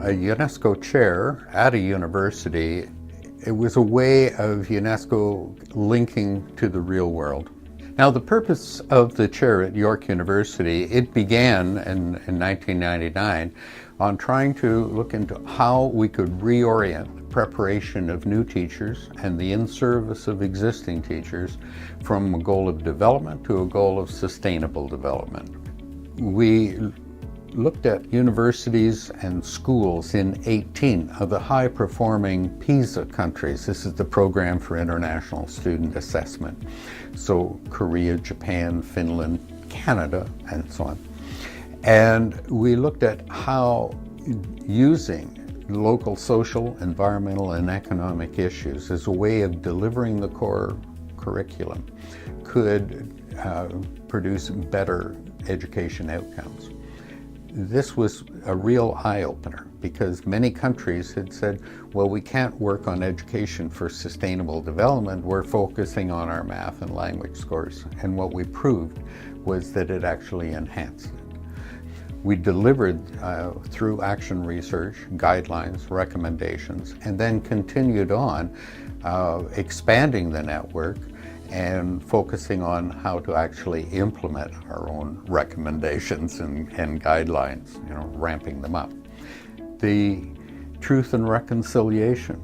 A UNESCO chair at a university, it was a way of UNESCO linking to the real world. Now, the purpose of the chair at York University, it began in 1999 on trying to look into how we could reorient the preparation of new teachers and the in-service of existing teachers from a goal of development to a goal of sustainable development. We looked at universities and schools in 18 of the high-performing PISA countries. This is the Program for International Student Assessment. So Korea, Japan, Finland, Canada, and so on. And we looked at how using local social, environmental, and economic issues as a way of delivering the core curriculum could produce better education outcomes. This was a real eye-opener because many countries had said, well, we can't work on education for sustainable development, we're focusing on our math and language scores. And what we proved was that it actually enhanced it. We delivered through action research, guidelines, recommendations, and then continued on expanding the network and focusing on how to actually implement our own recommendations and guidelines, ramping them up. The Truth and Reconciliation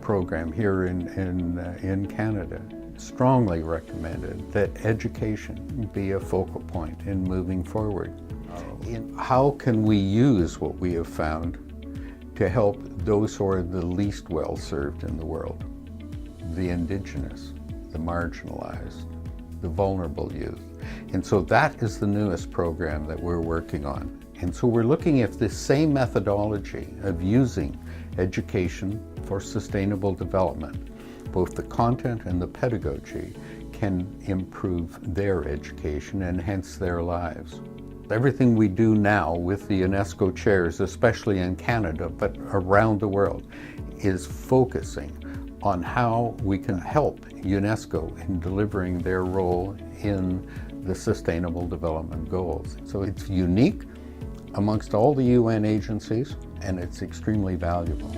program here in Canada strongly recommended that education be a focal point in moving forward. How can we use what we have found to help those who are the least well served in the world? The indigenous, the marginalized, the vulnerable youth. And so that is the newest program that we're working on. And so we're looking at this same methodology of using education for sustainable development. Both the content and the pedagogy can improve their education and hence their lives. Everything we do now with the UNESCO Chairs, especially in Canada, but around the world, is focusing on how we can help UNESCO in delivering their role in the Sustainable Development Goals. So it's unique amongst all the UN agencies, and it's extremely valuable.